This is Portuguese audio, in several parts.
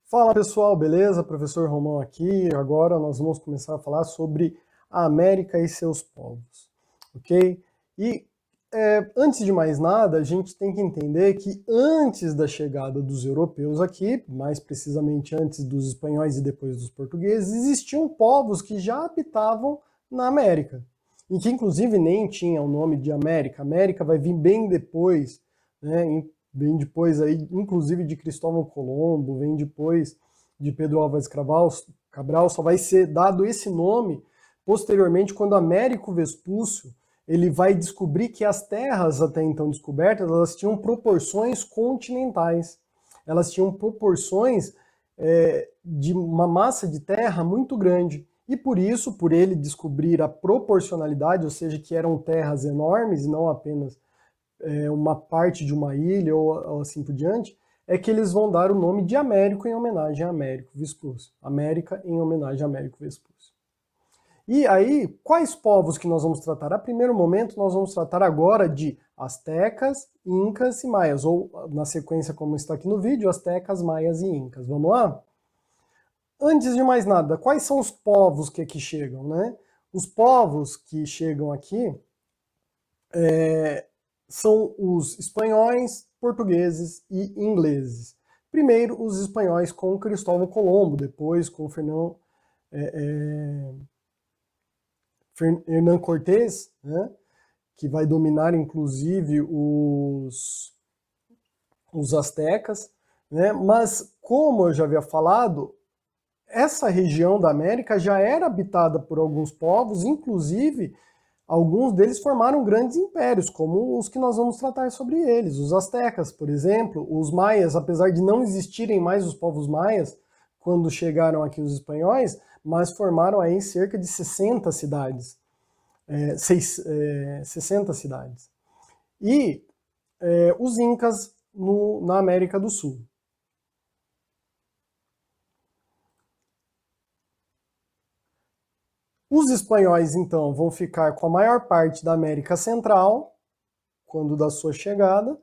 Fala pessoal, beleza? Professor Romão aqui. Agora nós vamos começar a falar sobre a América e seus povos, ok? E antes de mais nada, a gente tem que entender que antes da chegada dos europeus aqui, mais precisamente antes dos espanhóis e depois dos portugueses, existiam povos que já habitavam na América e que inclusive nem tinham o nome de América. América vai vir bem depois, né? Vem depois aí, inclusive de Cristóvão Colombo, vem depois de Pedro Álvares Cabral, só vai ser dado esse nome posteriormente quando Américo Vespúcio ele vai descobrir que as terras até então descobertas, elas tinham proporções continentais. Elas tinham proporções de uma massa de terra muito grande. E por isso, por ele descobrir a proporcionalidade, ou seja, que eram terras enormes e não apenas uma parte de uma ilha ou assim por diante, é que eles vão dar o nome de Américo em homenagem a Américo Vespúcio. América em homenagem a Américo Vespúcio. E aí, quais povos que nós vamos tratar? A primeiro momento, nós vamos tratar agora de astecas, incas e maias, ou na sequência como está aqui no vídeo, astecas, maias e incas. Vamos lá? Antes de mais nada, quais são os povos que aqui chegam, né? Os povos que chegam aqui são os espanhóis, portugueses e ingleses. Primeiro, os espanhóis com Cristóvão Colombo, depois com Hernán Cortés, né, que vai dominar inclusive os astecas, né, mas como eu já havia falado, essa região da América já era habitada por alguns povos, inclusive alguns deles formaram grandes impérios, como os que nós vamos tratar sobre eles. Os astecas, por exemplo, os maias, apesar de não existirem mais os povos maias, quando chegaram aqui os espanhóis, mas formaram aí cerca de 60 cidades. 60 cidades. E os incas na América do Sul. Os espanhóis, então, vão ficar com a maior parte da América Central, quando da sua chegada,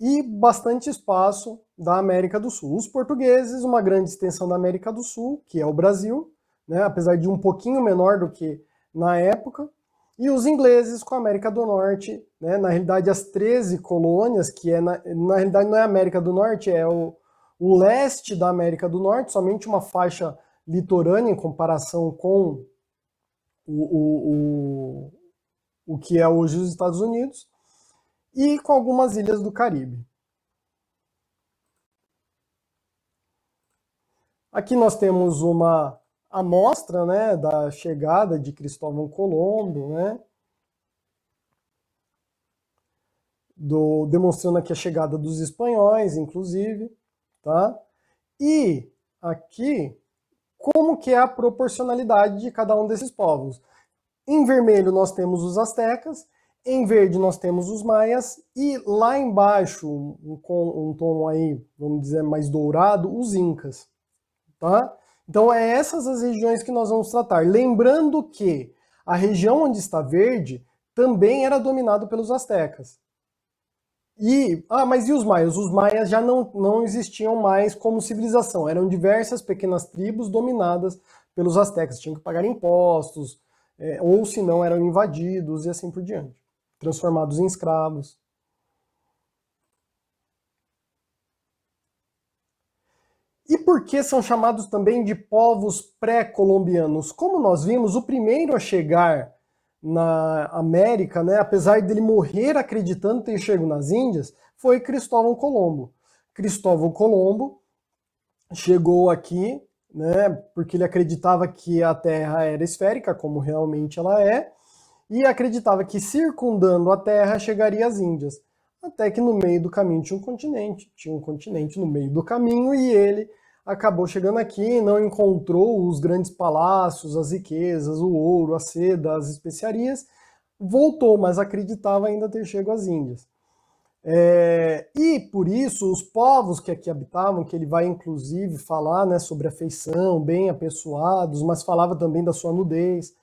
e bastante espaço da América do Sul. Os portugueses, uma grande extensão da América do Sul, que é o Brasil, né, apesar de um pouquinho menor do que na época, e os ingleses com a América do Norte, né, na realidade as 13 colônias, que na realidade não é a América do Norte, é o leste da América do Norte, somente uma faixa litorânea em comparação com o que é hoje os Estados Unidos, e com algumas ilhas do Caribe. Aqui nós temos uma amostra, né, da chegada de Cristóvão Colombo, né, demonstrando aqui a chegada dos espanhóis, inclusive, tá? E aqui, como que é a proporcionalidade de cada um desses povos? Em vermelho nós temos os astecas, em verde nós temos os maias, e lá embaixo, com um tom aí, vamos dizer, mais dourado, os incas, tá? Então é essas as regiões que nós vamos tratar. Lembrando que a região onde está verde também era dominada pelos astecas. Mas e os maias? Os maias já não existiam mais como civilização. Eram diversas pequenas tribos dominadas pelos astecas. Tinham que pagar impostos, ou se não eram invadidos e assim por diante. Transformados em escravos. E por que são chamados também de povos pré-colombianos? Como nós vimos, o primeiro a chegar na América, né, apesar dele morrer acreditando ter chego nas Índias, foi Cristóvão Colombo. Cristóvão Colombo chegou aqui, né, porque ele acreditava que a Terra era esférica, como realmente ela é, e acreditava que circundando a Terra chegaria às Índias. Até que no meio do caminho tinha um continente no meio do caminho, e ele acabou chegando aqui, não encontrou os grandes palácios, as riquezas, o ouro, a seda, as especiarias, voltou, mas acreditava ainda ter chegado às Índias. E por isso os povos que aqui habitavam, que ele vai inclusive falar, né, sobre a feição, bem apessoados, mas falava também da sua nudez,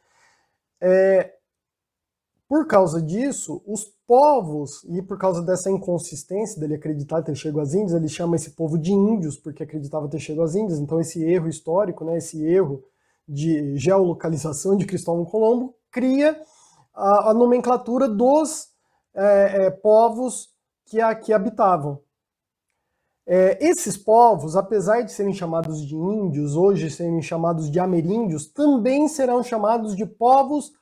Por causa disso, os povos, e por causa dessa inconsistência dele acreditar ter chegado às Índias, ele chama esse povo de índios, porque acreditava ter chegado às Índias, então esse erro histórico, né, esse erro de geolocalização de Cristóvão Colombo, cria a nomenclatura dos povos que aqui habitavam. Esses povos, apesar de serem chamados de índios, hoje serem chamados de ameríndios, também serão chamados de povos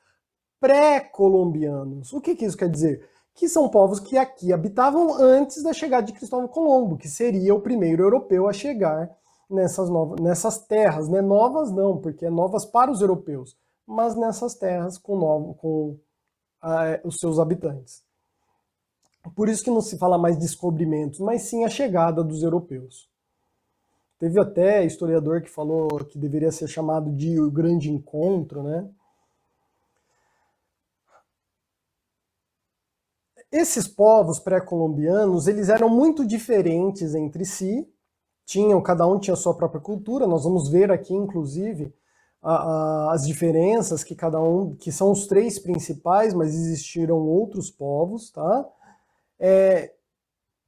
pré-colombianos. O que isso quer dizer? Que são povos que aqui habitavam antes da chegada de Cristóvão Colombo, que seria o primeiro europeu a chegar nessas terras, né? Novas não, porque é novas para os europeus, mas nessas terras com os seus habitantes. Por isso que não se fala mais descobrimentos, mas sim a chegada dos europeus. Teve até historiador que falou que deveria ser chamado de o Grande Encontro, né? Esses povos pré-colombianos, eles eram muito diferentes entre si, cada um tinha sua própria cultura, nós vamos ver aqui, inclusive, as diferenças que são os três principais, mas existiram outros povos, tá?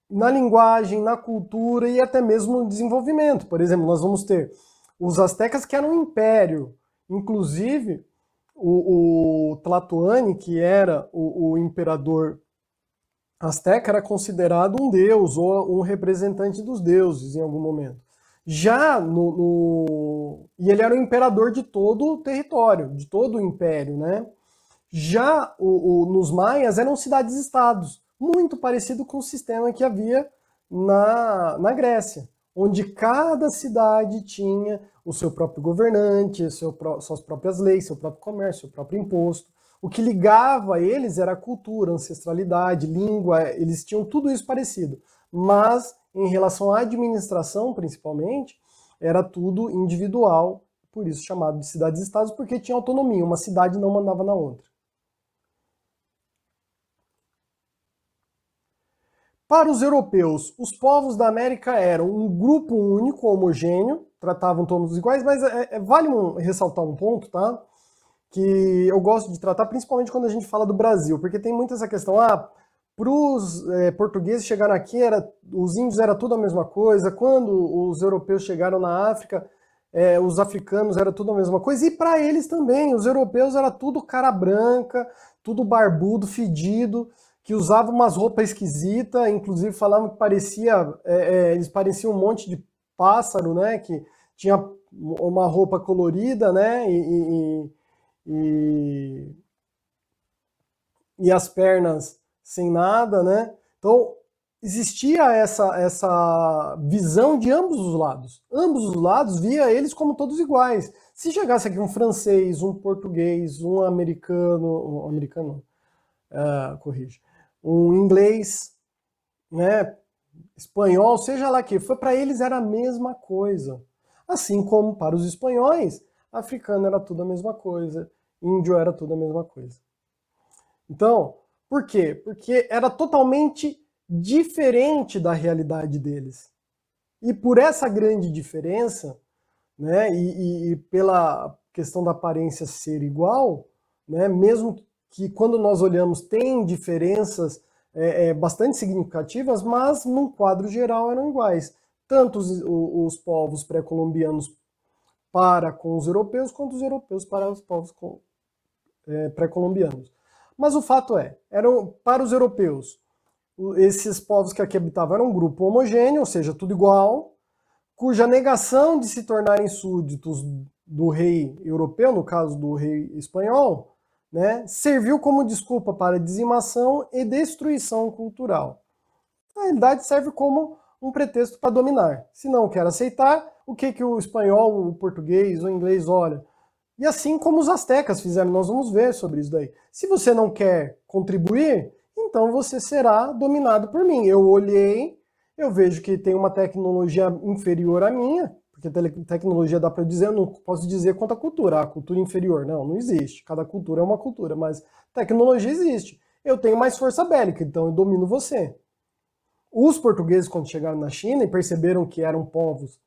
Na linguagem, na cultura e até mesmo no desenvolvimento. Por exemplo, nós vamos ter os astecas, que eram um império, inclusive o Tlatoani, que era o imperador asteca, era considerado um deus ou um representante dos deuses em algum momento. E ele era o imperador de todo o território, de todo o império, né? Já nos maias eram cidades-estados, muito parecido com o sistema que havia na Grécia, onde cada cidade tinha o seu próprio governante, suas próprias leis, seu próprio comércio, seu próprio imposto. O que ligava eles era a cultura, a ancestralidade, língua, eles tinham tudo isso parecido. Mas, em relação à administração, principalmente, era tudo individual, por isso chamado de cidades-estados, porque tinha autonomia, uma cidade não mandava na outra. Para os europeus, os povos da América eram um grupo único, homogêneo, tratavam todos iguais, mas vale ressaltar um ponto, tá? Que eu gosto de tratar, principalmente quando a gente fala do Brasil, porque tem muito essa questão, para os portugueses chegaram aqui, os índios era tudo a mesma coisa, quando os europeus chegaram na África, os africanos era tudo a mesma coisa, e para eles também, os europeus era tudo cara branca, tudo barbudo, fedido, que usava umas roupas esquisitas, inclusive falavam que eles pareciam um monte de pássaro, né, que tinha uma roupa colorida, né, e as pernas sem nada, né? Então, existia essa visão de ambos os lados. Ambos os lados via eles como todos iguais. Se chegasse aqui um francês, um português, um um inglês, né, espanhol, seja lá que for, para eles era a mesma coisa. Assim como para os espanhóis, africano era tudo a mesma coisa, índio era tudo a mesma coisa. Então, por quê? Porque era totalmente diferente da realidade deles. E por essa grande diferença, né, e pela questão da aparência ser igual, né, mesmo que quando nós olhamos tem diferenças bastante significativas, mas num quadro geral eram iguais. Tanto os povos pré-colombianos para com os europeus, quanto os europeus para os povos pré-colombianos. Mas o fato para os europeus, esses povos que aqui habitavam eram um grupo homogêneo, ou seja, tudo igual, cuja negação de se tornarem súditos do rei europeu, no caso do rei espanhol, né, serviu como desculpa para dizimação e destruição cultural. Na realidade, serve como um pretexto para dominar. Se não quer aceitar, o que o espanhol, o português, o inglês olha? E assim como os astecas fizeram, nós vamos ver sobre isso daí. Se você não quer contribuir, então você será dominado por mim. Eu olhei, eu vejo que tem uma tecnologia inferior à minha, porque tecnologia dá para dizer, eu não posso dizer quanto à cultura. A cultura inferior, não existe. Cada cultura é uma cultura, mas tecnologia existe. Eu tenho mais força bélica, então eu domino você. Os portugueses, quando chegaram na China e perceberam que eram povos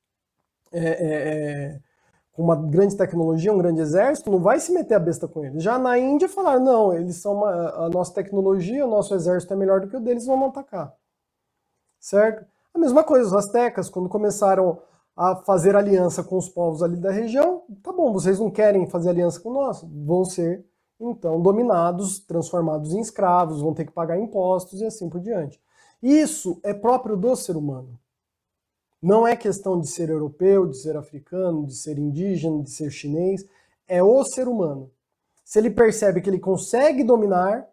com uma grande tecnologia, um grande exército, não vai se meter a besta com eles. Já na Índia falaram, não, eles são a nossa tecnologia, o nosso exército é melhor do que o deles, vamos atacar. Certo? A mesma coisa, os astecas, quando começaram a fazer aliança com os povos ali da região, tá bom, vocês não querem fazer aliança com nós, vão ser, então, dominados, transformados em escravos, vão ter que pagar impostos e assim por diante. Isso é próprio do ser humano. Não é questão de ser europeu, de ser africano, de ser indígena, de ser chinês, é o ser humano. Se ele percebe que ele consegue dominar,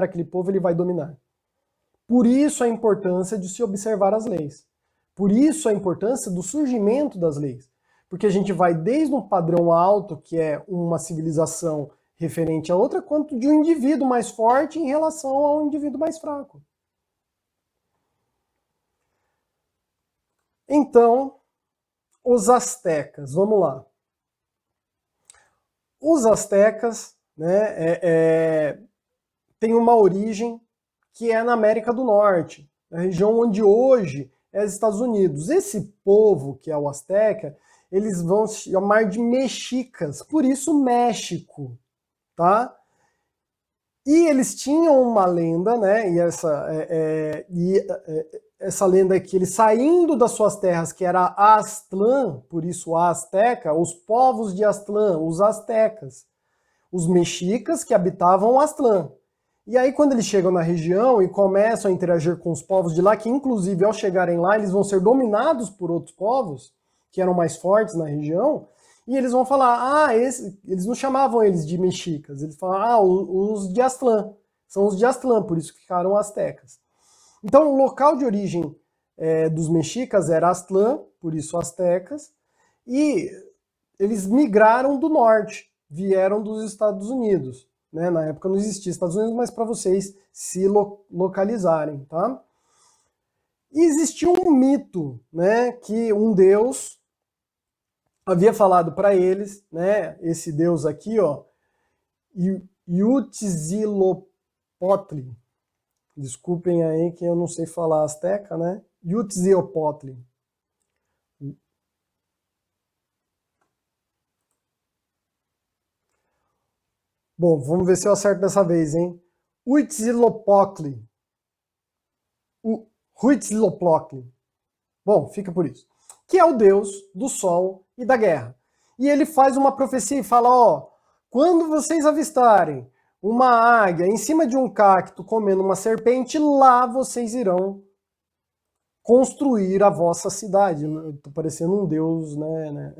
aquele povo, ele vai dominar. Por isso a importância de se observar as leis. Por isso a importância do surgimento das leis. Porque a gente vai desde um padrão alto, que é uma civilização referente a outra, quanto de um indivíduo mais forte em relação ao indivíduo mais fraco. Então, os astecas, vamos lá. Os astecas, né, têm uma origem que é na América do Norte, na região onde hoje é os Estados Unidos. Esse povo, que é o asteca, eles vão se chamar de mexicas, por isso México, tá? E eles tinham uma lenda, né? E essa lenda é que eles saindo das suas terras, que era Aztlán, por isso a Azteca, os povos de Aztlán, os astecas, os mexicas que habitavam Aztlán. E aí quando eles chegam na região e começam a interagir com os povos de lá, que inclusive ao chegarem lá eles vão ser dominados por outros povos, que eram mais fortes na região, e eles vão falar, eles não chamavam eles de mexicas, eles falavam, os de Aztlán, são os de Aztlán, por isso que ficaram astecas. Então o local de origem dos mexicas era Aztlán, por isso astecas, e eles migraram do norte, vieram dos Estados Unidos. Né? Na época não existia Estados Unidos, mas para vocês se localizarem. Tá? E existia um mito, né, que um deus havia falado para eles, né, esse deus aqui, ó, Huitzilopochtli. Desculpem aí que eu não sei falar asteca, né? Huitzilopochtli. Bom, vamos ver se eu acerto dessa vez, hein? Huitzilopochtli. Huitzilopochtli. Bom, fica por isso. Que é o deus do sol e da guerra. E ele faz uma profecia e fala, ó, quando vocês avistarem uma águia em cima de um cacto comendo uma serpente, lá vocês irão construir a vossa cidade. Eu tô parecendo um deus, né?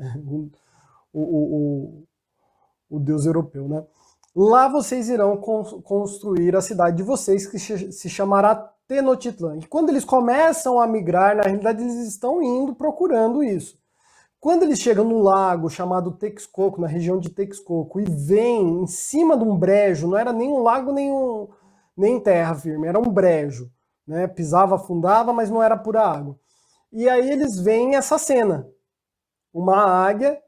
O deus europeu, né? Lá vocês irão construir a cidade de vocês, que se chamará Tenochtitlan. E quando eles começam a migrar, na realidade eles estão indo procurando isso. Quando eles chegam num lago chamado Texcoco, na região de Texcoco, e vêm em cima de um brejo, não era nem um lago nem terra firme, era um brejo. Né? Pisava, afundava, mas não era pura água. E aí eles veem essa cena. Uma águia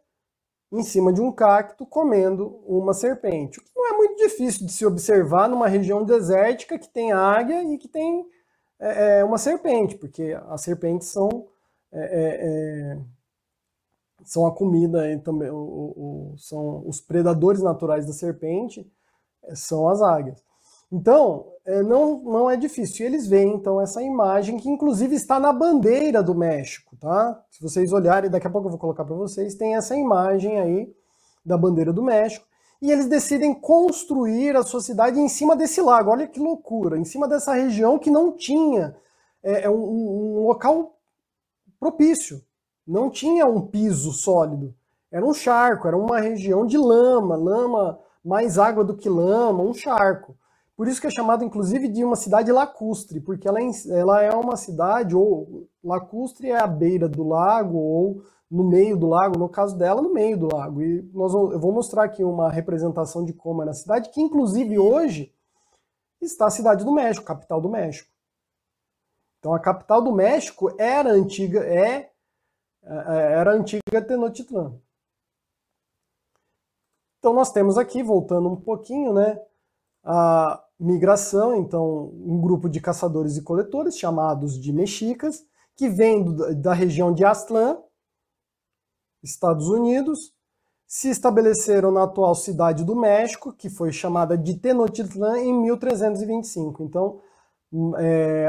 em cima de um cacto comendo uma serpente. O que não é muito difícil de se observar numa região desértica que tem águia e que tem uma serpente, porque as serpentes são a comida e também são os predadores naturais da serpente, são as águias. Então, não é difícil. E eles veem, então, essa imagem que, inclusive, está na bandeira do México, tá? Se vocês olharem, daqui a pouco eu vou colocar para vocês, tem essa imagem aí da bandeira do México. E eles decidem construir a sua cidade em cima desse lago. Olha que loucura! Em cima dessa região que não tinha um local propício. Não tinha um piso sólido. Era um charco, era uma região de lama, mais água do que lama, um charco. Por isso que é chamado, inclusive, de uma cidade lacustre, porque ela é uma cidade, ou lacustre é à beira do lago, ou no meio do lago, no caso dela, no meio do lago. E eu vou mostrar aqui uma representação de como é na cidade, que inclusive hoje está a cidade do México, capital do México. Então a capital do México era a antiga Tenochtitlan. Então nós temos aqui, voltando um pouquinho, né, a migração, então um grupo de caçadores e coletores chamados de mexicas, que vem da região de Aztlán, Estados Unidos, se estabeleceram na atual cidade do México, que foi chamada de Tenochtitlán em 1325. Então,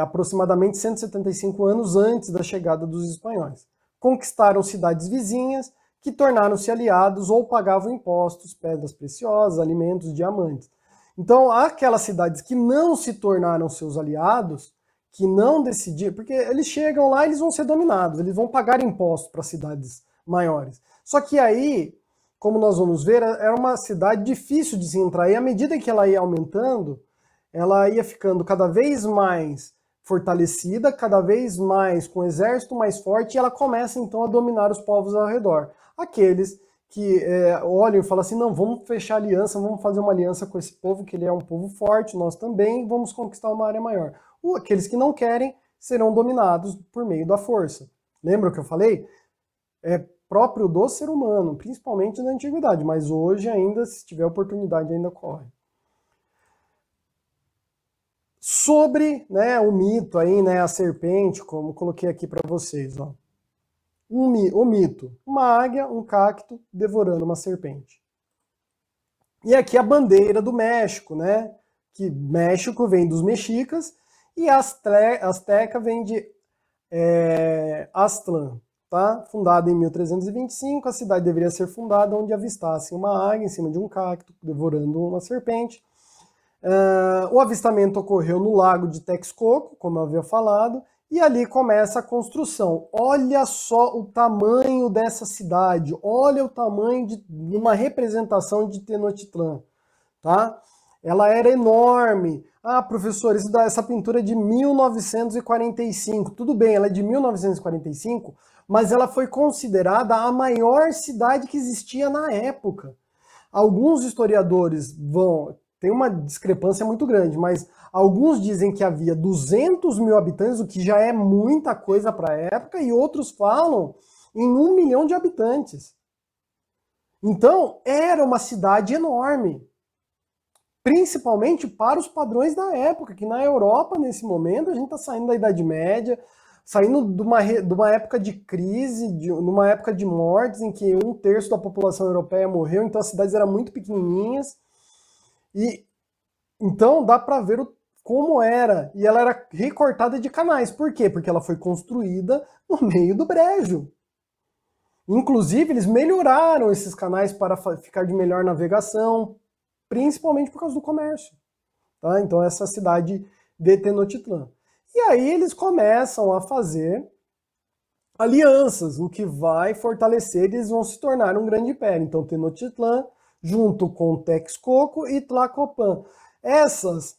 aproximadamente 175 anos antes da chegada dos espanhóis. Conquistaram cidades vizinhas, que tornaram-se aliados ou pagavam impostos, pedras preciosas, alimentos, diamantes. Então, aquelas cidades que não se tornaram seus aliados, que não decidiram, porque eles chegam lá e eles vão ser dominados, eles vão pagar impostos para cidades maiores. Só que aí, como nós vamos ver, era uma cidade difícil de se entrar, e à medida que ela ia aumentando, ela ia ficando cada vez mais fortalecida, cada vez mais com um exército mais forte, e ela começa então a dominar os povos ao redor. Aqueles que olham e falam assim, não, vamos fechar aliança, vamos fazer uma aliança com esse povo, que ele é um povo forte, nós também, vamos conquistar uma área maior. Aqueles que não querem serão dominados por meio da força. Lembra o que eu falei? É próprio do ser humano, principalmente na antiguidade, mas hoje ainda, se tiver oportunidade, ainda ocorre. Sobre, né, o mito aí, né, a serpente, como coloquei aqui para vocês, ó. O mito, uma águia, um cacto devorando uma serpente. E aqui a bandeira do México, né, que México vem dos mexicas e Azteca vem de Aztlán, tá? Fundada em 1325, a cidade deveria ser fundada onde avistassem uma águia em cima de um cacto devorando uma serpente. O avistamento ocorreu no lago de Texcoco, como eu havia falado, e ali começa a construção. Olha só o tamanho dessa cidade, olha o tamanho de uma representação de Tenochtitlán, tá? Ela era enorme. Ah, professor, essa pintura é de 1945. Tudo bem, ela é de 1945, mas ela foi considerada a maior cidade que existia na época. Alguns historiadores tem uma discrepância muito grande, mas alguns dizem que havia 200 mil habitantes, o que já é muita coisa para a época, e outros falam em 1 milhão de habitantes. Então, era uma cidade enorme, principalmente para os padrões da época, que na Europa, nesse momento, a gente está saindo da Idade Média, saindo de uma época de crise, numa época de mortes, em que 1/3 da população europeia morreu, então as cidades eram muito pequenininhas, e então dá para ver como era, e ela era recortada de canais. Por quê? Porque ela foi construída no meio do brejo. Inclusive, eles melhoraram esses canais para ficar de melhor navegação, principalmente por causa do comércio. Tá? Então, essa cidade de Tenochtitlán. E aí eles começam a fazer alianças, o que vai fortalecer, eles vão se tornar um grande império. Então, Tenochtitlán, junto com Texcoco e Tlacopan. Essas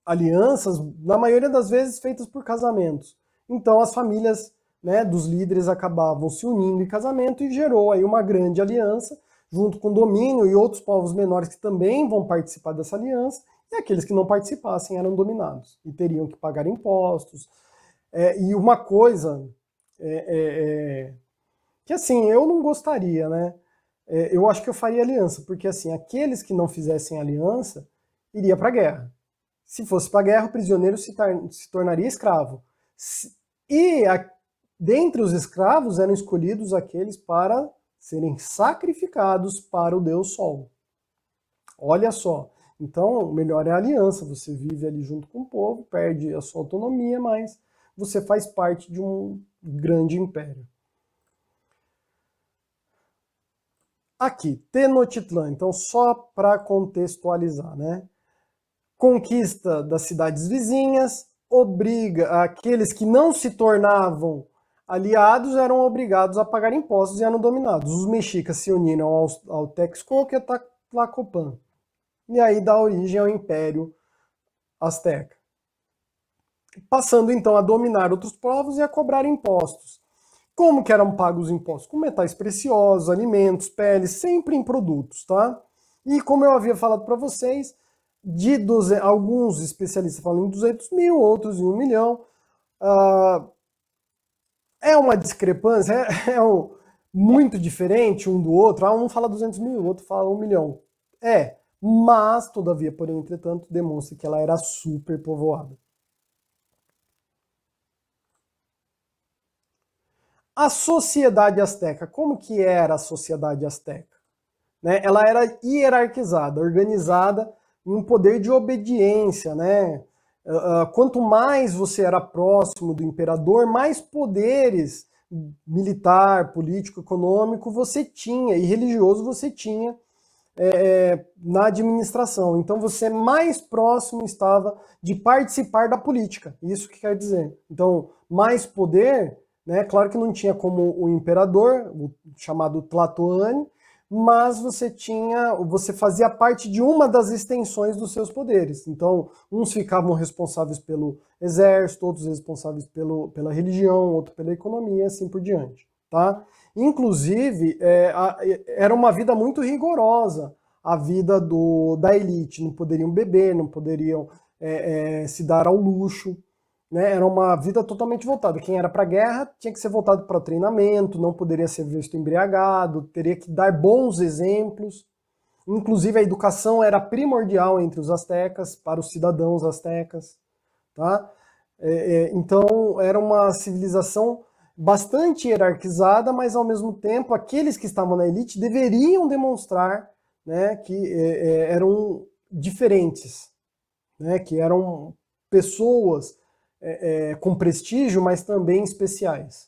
alianças, na maioria das vezes, feitas por casamentos. Então, as famílias, né, dos líderes acabavam se unindo em casamento e gerou aí uma grande aliança, junto com o domínio e outros povos menores que também vão participar dessa aliança, e aqueles que não participassem eram dominados e teriam que pagar impostos. E uma coisa que, assim, eu não gostaria, né? Eu acho que eu faria aliança, porque, assim, aqueles que não fizessem aliança iria para a guerra. Se fosse para a guerra, o prisioneiro se tornaria escravo. Dentre os escravos eram escolhidos aqueles para serem sacrificados para o Deus Sol. Olha só. Então, melhor é a aliança. Você vive ali junto com o povo, perde a sua autonomia, mas você faz parte de um grande império. Aqui, Tenochtitlán. Então, só para contextualizar, né? Conquista das cidades vizinhas, obriga aqueles que não se tornavam aliados, eram obrigados a pagar impostos e eram dominados. Os mexicas se uniram ao Texcoco e a Tlacopan. E aí dá origem ao Império Azteca. Passando então a dominar outros povos e a cobrar impostos. Como que eram pagos os impostos? Com metais preciosos, alimentos, peles, sempre em produtos, tá? E como eu havia falado para vocês, alguns especialistas falam em 200 mil, outros em 1 milhão. É uma discrepância, muito diferente um do outro. Um fala 200 mil, o outro fala 1 milhão. Mas, todavia, porém, entretanto, demonstra que ela era super povoada. A sociedade asteca, como que era a sociedade asteca? Né? Ela era hierarquizada, organizada em um poder de obediência, né? Quanto mais você era próximo do imperador, mais poderes militar, político, econômico você tinha, e religioso você tinha na administração. Então você mais próximo estava de participar da política. Isso que quer dizer. Então, mais poder, né? Claro que não tinha como o imperador, o chamado Tlatoani, mas você fazia parte de uma das extensões dos seus poderes. Então, uns ficavam responsáveis pelo exército, outros responsáveis pela religião, outros pela economia, assim por diante, tá? Inclusive, era uma vida muito rigorosa, a vida da elite. Não poderiam beber, não poderiam se dar ao luxo, né? Era uma vida totalmente voltada. Quem era para a guerra tinha que ser voltado para o treinamento, não poderia ser visto embriagado, teria que dar bons exemplos. Inclusive, a educação era primordial entre os astecas, para os cidadãos astecas. Tá? Então, era uma civilização bastante hierarquizada, mas ao mesmo tempo aqueles que estavam na elite deveriam demonstrar, né, que eram diferentes, né, que eram pessoas com prestígio, mas também especiais.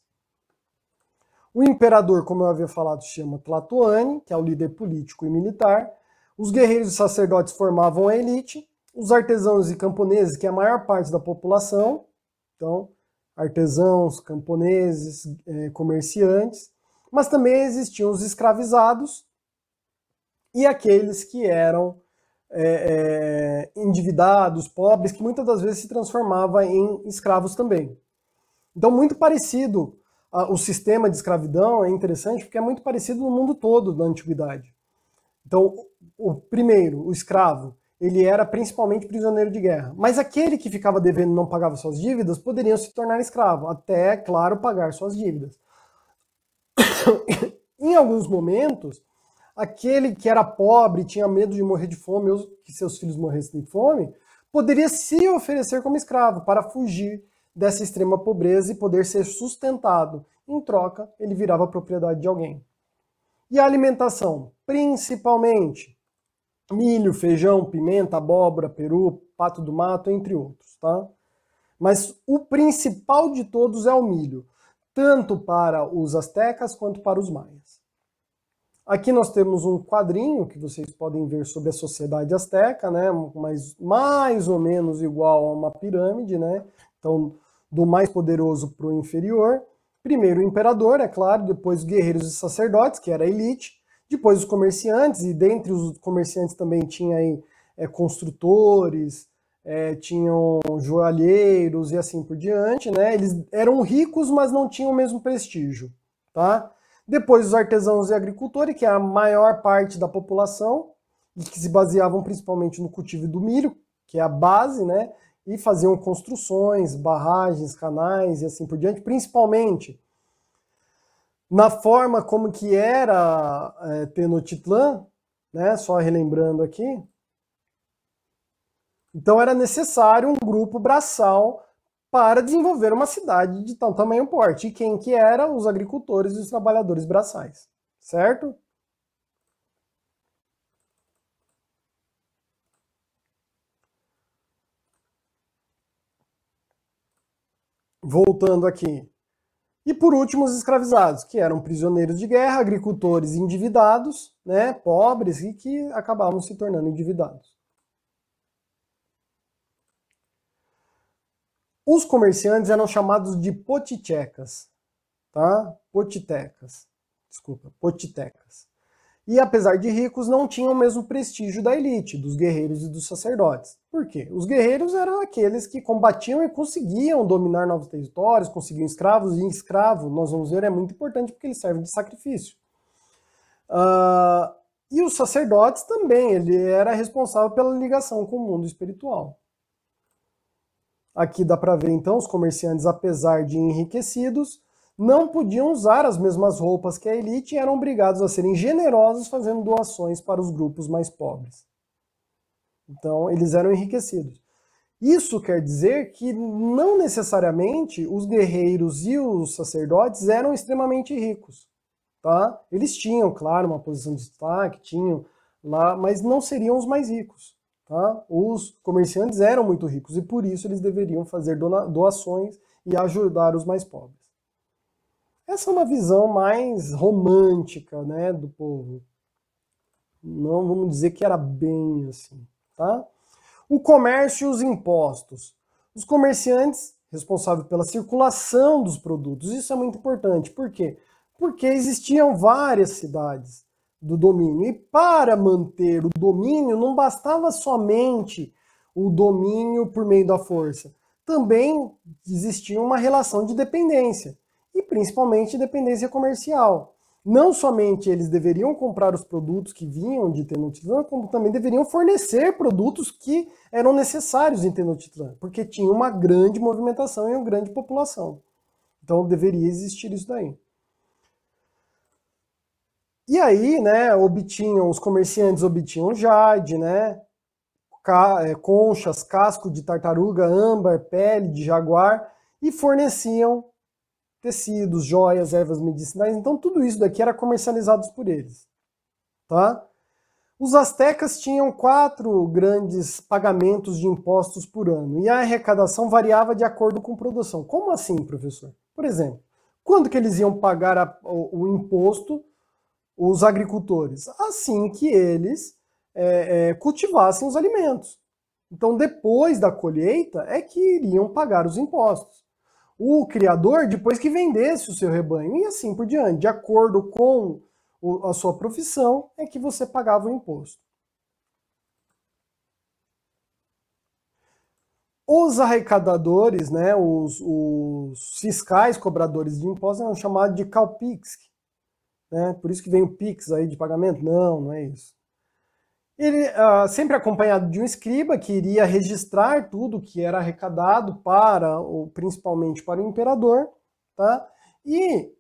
O imperador, como eu havia falado, se chama Tlatoani, que é o líder político e militar. Os guerreiros e sacerdotes formavam a elite. Os artesãos e camponeses, que é a maior parte da população, então artesãos, camponeses, comerciantes, mas também existiam os escravizados e aqueles que eram endividados, pobres, que muitas das vezes se transformava em escravos também. Então, muito parecido, o sistema de escravidão é interessante porque é muito parecido no mundo todo da antiguidade. Então, primeiro, o escravo, ele era principalmente prisioneiro de guerra. Mas aquele que ficava devendo e não pagava suas dívidas poderiam se tornar escravo, até, claro, pagar suas dívidas. Em alguns momentos, aquele que era pobre, tinha medo de morrer de fome ou que seus filhos morressem de fome, poderia se oferecer como escravo para fugir dessa extrema pobreza e poder ser sustentado. Em troca, ele virava propriedade de alguém. E a alimentação? Principalmente milho, feijão, pimenta, abóbora, peru, pato do mato, entre outros, tá? Mas o principal de todos é o milho, tanto para os astecas quanto para os maias. Aqui nós temos um quadrinho que vocês podem ver sobre a sociedade asteca, né? Mas mais ou menos igual a uma pirâmide, né? Então, do mais poderoso para o inferior. Primeiro o imperador, é claro, depois os guerreiros e sacerdotes, que era a elite, depois os comerciantes, e dentre os comerciantes também tinha aí construtores, tinham joalheiros e assim por diante, né? Eles eram ricos, mas não tinham o mesmo prestígio, tá? Depois os artesãos e agricultores, que é a maior parte da população, e que se baseavam principalmente no cultivo do milho, que é a base, né? E faziam construções, barragens, canais e assim por diante, principalmente na forma como que era Tenochtitlan, né? Só relembrando aqui. Então era necessário um grupo braçal para desenvolver uma cidade de tal tamanho porte. E quem que era? Os agricultores e os trabalhadores braçais, certo? Voltando aqui. E por último, os escravizados, que eram prisioneiros de guerra, agricultores endividados, né, pobres e que acabavam se tornando endividados. Os comerciantes eram chamados de potitecas, tá? Potitecas. E apesar de ricos, não tinham o mesmo prestígio da elite, dos guerreiros e dos sacerdotes. Por quê? Os guerreiros eram aqueles que combatiam e conseguiam dominar novos territórios, conseguiam escravos, e escravo, nós vamos ver, é muito importante porque ele serve de sacrifício. E os sacerdotes também, ele era responsável pela ligação com o mundo espiritual. Aqui dá para ver, então, os comerciantes, apesar de enriquecidos, não podiam usar as mesmas roupas que a elite e eram obrigados a serem generosos fazendo doações para os grupos mais pobres. Então, eles eram enriquecidos. Isso quer dizer que não necessariamente os guerreiros e os sacerdotes eram extremamente ricos, tá? Eles tinham, claro, uma posição de destaque, tinham lá, mas não seriam os mais ricos, tá? Os comerciantes eram muito ricos e por isso eles deveriam fazer doações e ajudar os mais pobres. Essa é uma visão mais romântica, né, do povo. Não vamos dizer que era bem assim, tá? O comércio e os impostos. Os comerciantes, responsáveis pela circulação dos produtos, isso é muito importante. Por quê? Porque existiam várias cidades do domínio. E para manter o domínio, não bastava somente o domínio por meio da força. Também existia uma relação de dependência. E principalmente dependência comercial. Não somente eles deveriam comprar os produtos que vinham de Tenochtitlan, como também deveriam fornecer produtos que eram necessários em Tenochtitlan, porque tinha uma grande movimentação e uma grande população. Então deveria existir isso daí. E aí, né, os comerciantes obtinham jade, né, conchas, casco de tartaruga, âmbar, pele de jaguar e forneciam tecidos, joias, ervas medicinais. Então tudo isso daqui era comercializado por eles, tá? Os astecas tinham 4 grandes pagamentos de impostos por ano e a arrecadação variava de acordo com produção. Como assim, professor? Por exemplo, quando que eles iam pagar o imposto, os agricultores? Assim que eles cultivassem os alimentos. Então depois da colheita é que iriam pagar os impostos. O criador, depois que vendesse o seu rebanho, e assim por diante, de acordo com a sua profissão, é que você pagava o imposto. Os arrecadadores, né, os fiscais cobradores de impostos, eram chamados de Kalpix, né? Por isso que vem o Pix aí de pagamento? Não, não é isso. Ele sempre acompanhado de um escriba que iria registrar tudo que era arrecadado principalmente para o imperador, tá? E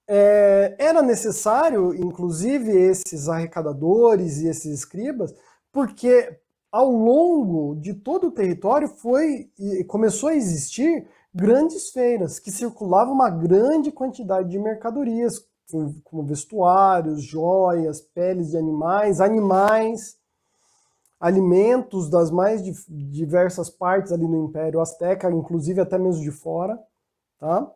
era necessário, inclusive, esses arrecadadores e esses escribas, porque ao longo de todo o território começou a existir grandes feiras que circulavam uma grande quantidade de mercadorias, como vestuários, joias, peles de animais, alimentos das mais diversas partes ali no Império Azteca, inclusive até mesmo de fora, tá?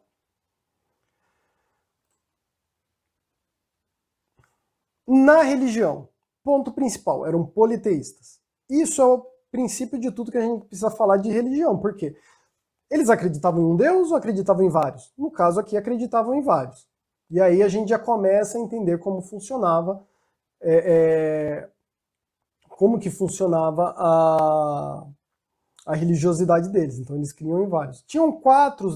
Na religião, ponto principal, eram politeístas. Isso é o princípio de tudo que a gente precisa falar de religião, porque eles acreditavam em um Deus ou acreditavam em vários? No caso aqui, acreditavam em vários. E aí a gente já começa a entender como funcionava como que funcionava a religiosidade deles. Então eles criam em vários. Tinham 4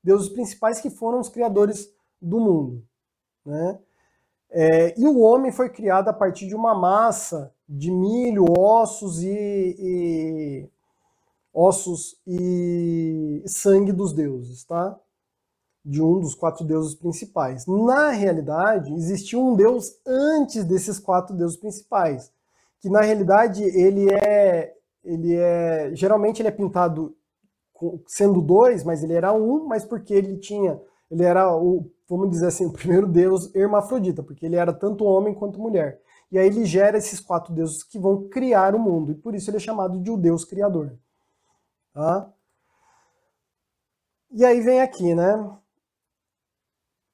deuses principais que foram os criadores do mundo, né? E o homem foi criado a partir de uma massa de milho, ossos e sangue dos deuses, tá? De um dos 4 deuses principais. Na realidade, existia um deus antes desses 4 deuses principais, que na realidade geralmente ele é pintado sendo 2, mas ele era 1, mas porque ele era vamos dizer assim, o primeiro deus hermafrodita, porque ele era tanto homem quanto mulher. E aí ele gera esses 4 deuses que vão criar o mundo, e por isso ele é chamado de o Deus Criador. Tá? E aí vem aqui, né?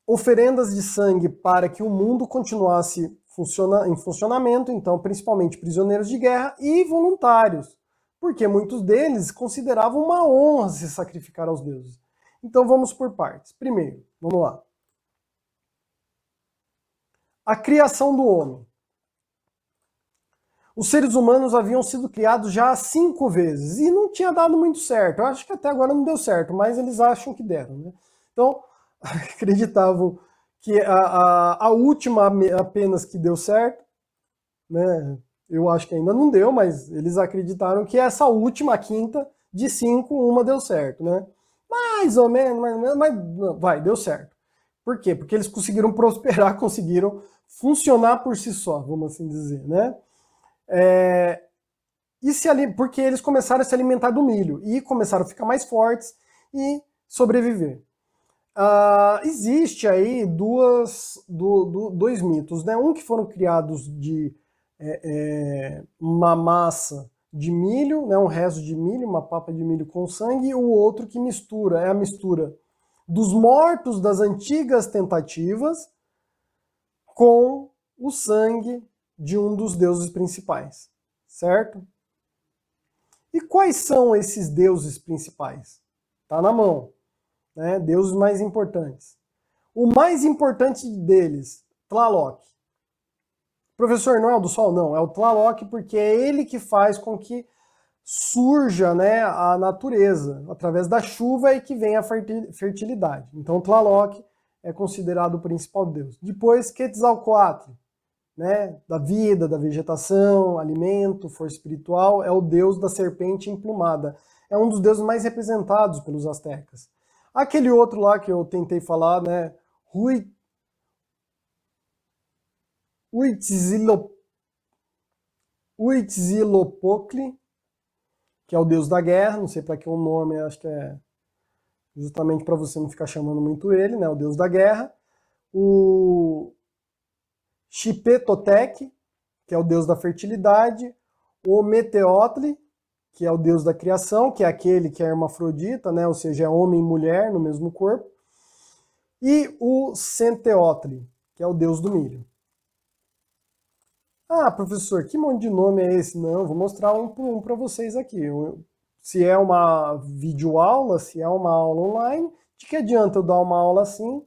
Oferendas de sangue para que o mundo continuasse em funcionamento, então principalmente prisioneiros de guerra e voluntários, porque muitos deles consideravam uma honra se sacrificar aos deuses. Então vamos por partes. Primeiro, vamos lá. A criação do homem. Os seres humanos haviam sido criados já 5 vezes e não tinha dado muito certo. Eu acho que até agora não deu certo, mas eles acham que deram, né? Então, acreditavam que a última apenas que deu certo, né? Eu acho que ainda não deu, mas eles acreditaram que essa última, quinta, de 5, uma deu certo, né? Mais ou menos, mas vai, deu certo. Por quê? Porque eles conseguiram prosperar, conseguiram funcionar por si só, vamos assim dizer, né? porque eles começaram a se alimentar do milho e começaram a ficar mais fortes e sobreviver. Existe aí dois mitos, né? Um que foram criados de uma massa de milho, né? Um resto de milho, uma papa de milho com sangue, e o outro que é a mistura dos mortos das antigas tentativas com o sangue de um dos deuses principais, certo? E quais são esses deuses principais? Tá na mão, né? Deuses mais importantes. O mais importante deles, Tlaloc. Professor, não é o do Sol? Não, é o Tlaloc, porque é ele que faz com que surja, né, a natureza. Através da chuva é que vem a fertilidade. Então, Tlaloc é considerado o principal deus. Depois, Quetzalcoatl, né, da vida, da vegetação, alimento, força espiritual, é o deus da serpente emplumada. É um dos deuses mais representados pelos astecas. Aquele outro lá que eu tentei falar, né, Huitzilopochtli, que é o deus da guerra, não sei para que o nome, acho que é justamente para você não ficar chamando muito ele, né, o deus da guerra. O Xipetotec, que é o deus da fertilidade. O Meteotli, que é o deus da criação, que é aquele que é hermafrodita, né, ou seja, é homem e mulher no mesmo corpo. E o Centeotli, que é o deus do milho. Ah, professor, que monte de nome é esse? Não, vou mostrar um por um para vocês aqui. Se é uma videoaula, se é uma aula online, de que adianta eu dar uma aula assim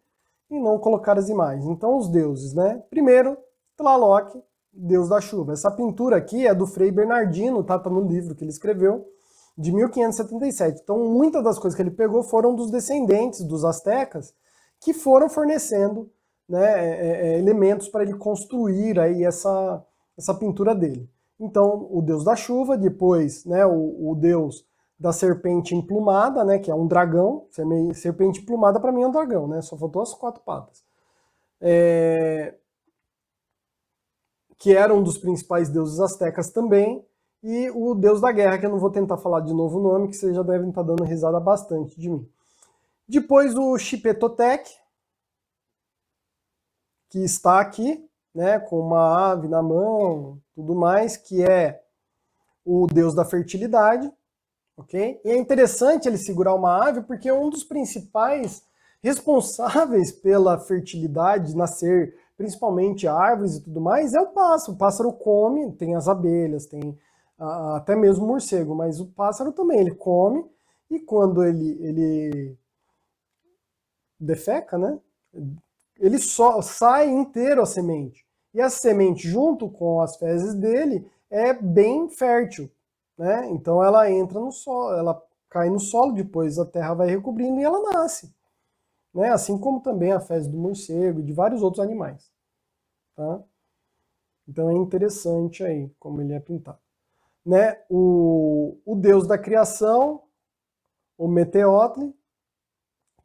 e não colocar as imagens? Então, os deuses, né? Primeiro, Tlaloc, deus da chuva. Essa pintura aqui é do Frei Bernardino, tá no livro que ele escreveu, de 1577. Então, muitas das coisas que ele pegou foram dos descendentes dos astecas que foram fornecendo, né, elementos para ele construir aí essa pintura dele. Então, o deus da chuva, depois, né, o deus da serpente emplumada, né, que é um dragão. Serpente emplumada para mim é um dragão, né, só faltou as 4 patas. Que era um dos principais deuses astecas também, e o deus da guerra, que eu não vou tentar falar de novo o nome, que vocês já devem estar dando risada bastante de mim. Depois o Xipetotec, que está aqui, né, com uma ave na mão, tudo mais, que é o deus da fertilidade, ok? E é interessante ele segurar uma ave porque um dos principais responsáveis pela fertilidade, nascer principalmente árvores e tudo mais, é o pássaro. O pássaro come, tem as abelhas, tem até mesmo o morcego, mas o pássaro também, ele come, e quando ele defeca, né, ele só sai inteiro a semente. E a semente, junto com as fezes dele, é bem fértil, né? Então ela entra no solo, ela cai no solo, depois a terra vai recobrindo e ela nasce, né? Assim como também a fezes do morcego e de vários outros animais, tá? Então é interessante aí como ele é pintado, né? O deus da criação, o Meteotli,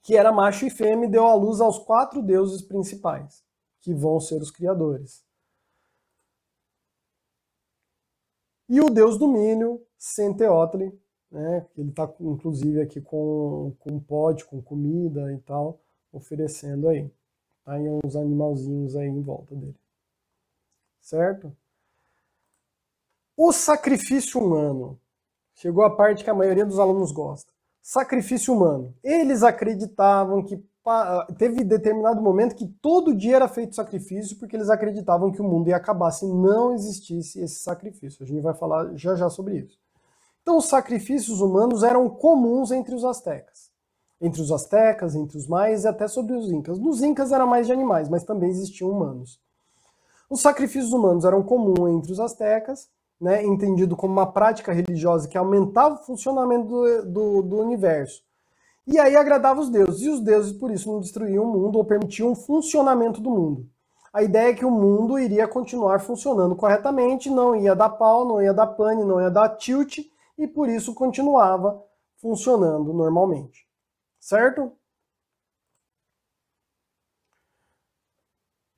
que era macho e fêmea, e deu à luz aos 4 deuses principais, que vão ser os criadores. E o deus do milho, Centeotli, né, ele está inclusive aqui com um pote, com comida e tal, oferecendo aí. Aí uns animalzinhos aí em volta dele. Certo? O sacrifício humano. Chegou a parte que a maioria dos alunos gosta. Sacrifício humano. Eles acreditavam que teve determinado momento que todo dia era feito sacrifício, porque eles acreditavam que o mundo ia acabar se não existisse esse sacrifício. A gente vai falar já já sobre isso. Então, os sacrifícios humanos eram comuns entre os astecas. Entre os astecas, entre os maias e até sobre os incas. Nos incas era mais de animais, mas também existiam humanos. Os sacrifícios humanos eram comuns entre os astecas, né, entendido como uma prática religiosa que aumentava o funcionamento do universo. E aí agradava os deuses. E os deuses, por isso, não destruíam o mundo ou permitiam o funcionamento do mundo. A ideia é que o mundo iria continuar funcionando corretamente, não ia dar pau, não ia dar pane, não ia dar tilt, e por isso continuava funcionando normalmente. Certo?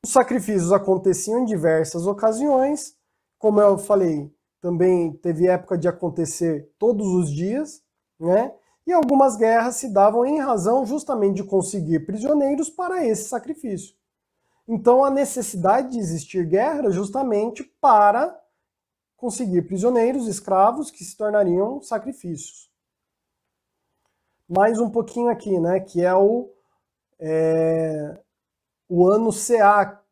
Os sacrifícios aconteciam em diversas ocasiões, como eu falei, também teve época de acontecer todos os dias, né? E algumas guerras se davam em razão justamente de conseguir prisioneiros para esse sacrifício. Então a necessidade de existir guerra era justamente para conseguir prisioneiros, escravos, que se tornariam sacrifícios. Mais um pouquinho aqui, né? Que é o ano Seac,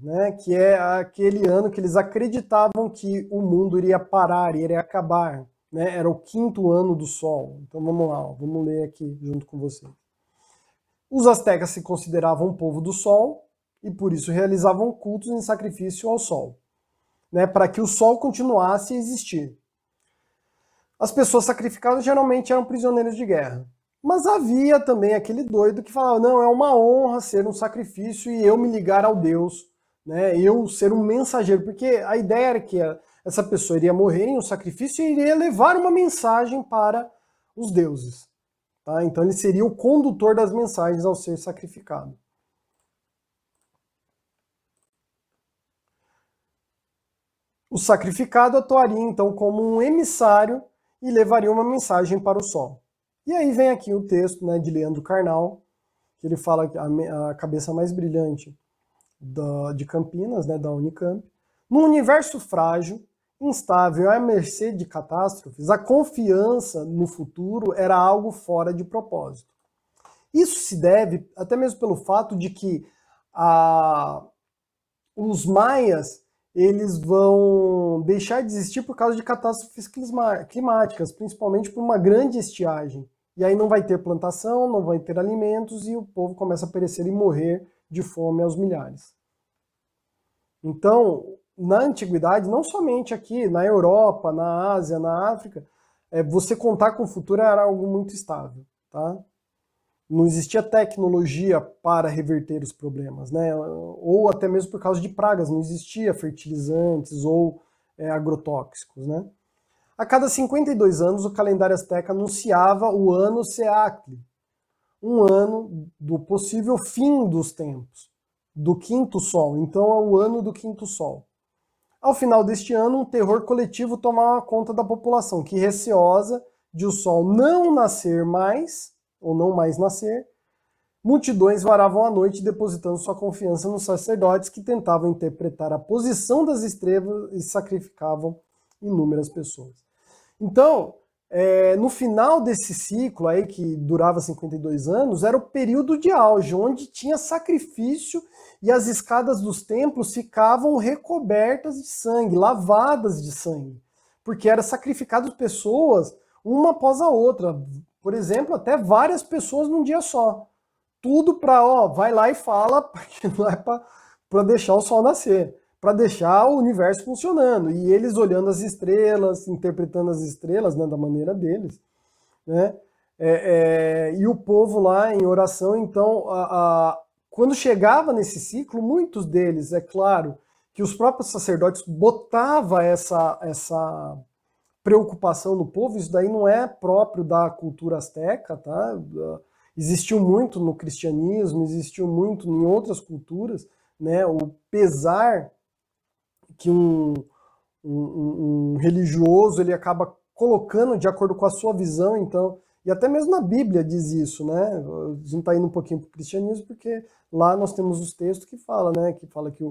né, que é aquele ano que eles acreditavam que o mundo iria parar, iria acabar. Né? Era o 5º ano do Sol. Então vamos lá, vamos ler aqui junto com vocês. Os astecas se consideravam um povo do Sol e por isso realizavam cultos em sacrifício ao Sol, né, para que o Sol continuasse a existir. As pessoas sacrificadas geralmente eram prisioneiros de guerra. Mas havia também aquele doido que falava, não, é uma honra ser um sacrifício e eu me ligar ao Deus, né? Eu ser um mensageiro, porque a ideia era que essa pessoa iria morrer em um sacrifício e iria levar uma mensagem para os deuses. Tá? Então ele seria o condutor das mensagens ao ser sacrificado. O sacrificado atuaria então como um emissário e levaria uma mensagem para o Sol. E aí vem aqui o texto, né, de Leandro Carnal, que ele fala que a cabeça mais brilhante de Campinas, né, da Unicamp. No universo frágil, instável e à mercê de catástrofes, a confiança no futuro era algo fora de propósito. Isso se deve até mesmo pelo fato de que os maias eles vão deixar de existir por causa de catástrofes climáticas, principalmente por uma grande estiagem. E aí não vai ter plantação, não vai ter alimentos e o povo começa a perecer e morrer de fome aos milhares. Então, na antiguidade, não somente aqui, na Europa, na Ásia, na África, você contar com o futuro era algo muito estável, tá? Não existia tecnologia para reverter os problemas, né? Ou até mesmo por causa de pragas, não existia fertilizantes ou agrotóxicos, né? A cada 52 anos, o calendário asteca anunciava o ano Seacli, um ano do possível fim dos tempos, do 5º Sol. Então é o ano do 5º Sol. Ao final deste ano, um terror coletivo tomava conta da população, que receosa de o Sol não nascer mais, ou não mais nascer, multidões varavam a noite depositando sua confiança nos sacerdotes que tentavam interpretar a posição das estrelas e sacrificavam inúmeras pessoas. Então, no final desse ciclo aí, que durava 52 anos, era o período de auge, onde tinha sacrifício e as escadas dos templos ficavam recobertas de sangue, lavadas de sangue, porque era sacrificado pessoas uma após a outra. Por exemplo, até várias pessoas num dia só. Tudo para, vai lá e fala, porque não é para deixar o sol nascer, para deixar o universo funcionando. E eles olhando as estrelas, interpretando as estrelas, né, da maneira deles, né? E o povo lá em oração. Então, quando chegava nesse ciclo, muitos deles, é claro, que os próprios sacerdotes botavam essa preocupação no povo. Isso daí não é próprio da cultura asteca, tá? Existiu muito no cristianismo, existiu muito em outras culturas, né? O pesar que um religioso ele acaba colocando de acordo com a sua visão, então, e até mesmo na Bíblia diz isso, né? A gente está indo um pouquinho para o cristianismo, porque lá nós temos os textos que fala, né? Que fala que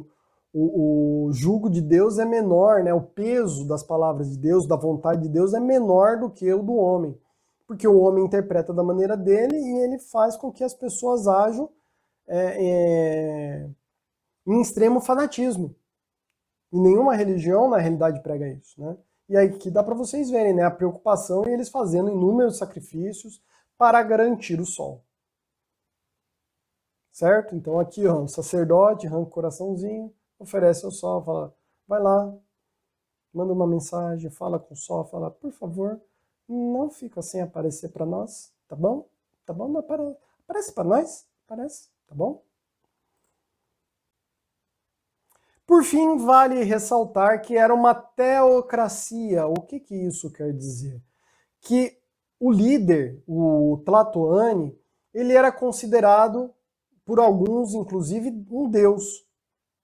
o jugo de Deus é menor, né? O peso das palavras de Deus, da vontade de Deus é menor do que o do homem. Porque o homem interpreta da maneira dele e ele faz com que as pessoas ajam em extremo fanatismo. E nenhuma religião, na realidade, prega isso, né? E aí que dá para vocês verem, né? A preocupação e eles fazendo inúmeros sacrifícios para garantir o sol. Certo? Então aqui, ó, o sacerdote arranca o coraçãozinho, oferece ao sol, fala, vai lá, manda uma mensagem, fala com o sol, fala, por favor, não fica sem aparecer para nós, tá bom? Tá bom? Não aparece para nós? Aparece, tá bom? Por fim, vale ressaltar que era uma teocracia. O que isso quer dizer? Que o líder, o Tlatoani, ele era considerado, por alguns, inclusive, um deus,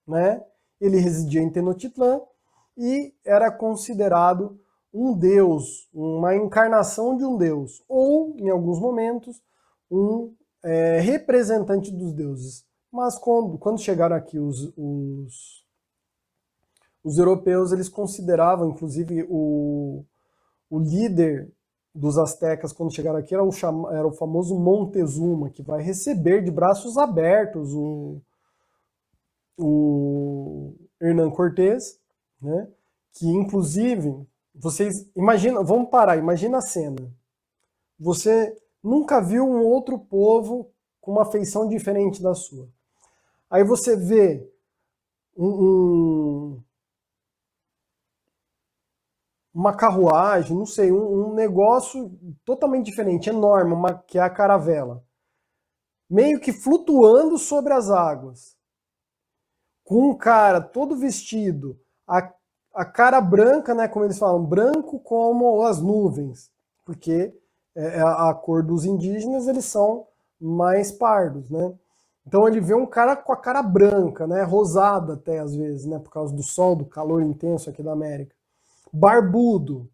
né? Ele residia em Tenochtitlã e era considerado um deus, uma encarnação de um deus, ou, em alguns momentos, um representante dos deuses. Mas quando chegaram aqui os europeus, eles consideravam, inclusive, o líder dos astecas, quando chegaram aqui, era o famoso Montezuma, que vai receber de braços abertos o Hernán Cortés, né? Que, inclusive, vocês imaginam, vamos parar, imagina a cena. Você nunca viu um outro povo com uma feição diferente da sua. Aí você vê uma carruagem, não sei, um negócio totalmente diferente, enorme, que é a caravela, meio que flutuando sobre as águas, com um cara todo vestido, a cara branca, né, como eles falam, branco como as nuvens, porque a cor dos indígenas, eles são mais pardos, né? Então ele vê um cara com a cara branca, né, rosada até às vezes, né, por causa do sol, do calor intenso aqui da América. Barbudo,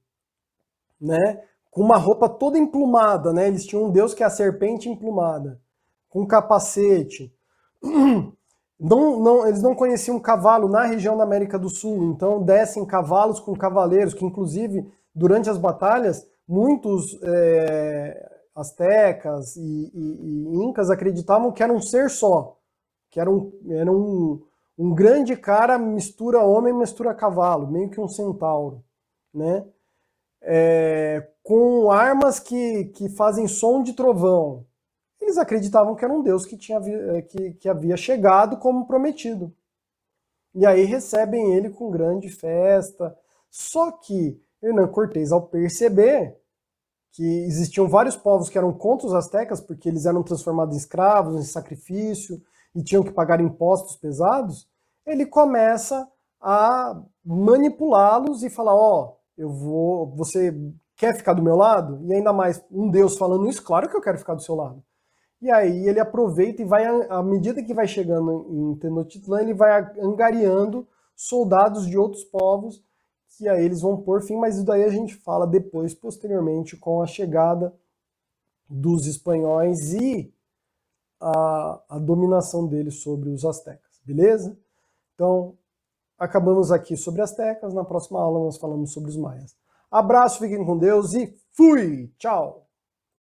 né, com uma roupa toda emplumada, né? Eles tinham um deus que é a serpente emplumada, com capacete. Eles não conheciam cavalo na região da América do Sul, então descem cavalos com cavaleiros, que inclusive durante as batalhas muitos astecas e incas acreditavam que era um ser só, que era um grande cara, mistura homem, mistura cavalo, meio que um centauro, né? Com armas que fazem som de trovão. Eles acreditavam que era um deus que havia chegado como prometido. E aí recebem ele com grande festa. Só que Hernán Cortés, ao perceber que existiam vários povos que eram contra os astecas, porque eles eram transformados em escravos, em sacrifício, e tinham que pagar impostos pesados, ele começa a manipulá-los e falar, você quer ficar do meu lado? E ainda mais um deus falando isso, claro que eu quero ficar do seu lado. E aí ele aproveita e vai, à medida que vai chegando em Tenochtitlan, ele vai angariando soldados de outros povos, que aí eles vão pôr fim, mas isso daí a gente fala depois, posteriormente, com a chegada dos espanhóis e a dominação deles sobre os astecas, beleza? Então, acabamos aqui sobre astecas, na próxima aula nós falamos sobre os maias. Abraço, fiquem com Deus e fui! Tchau!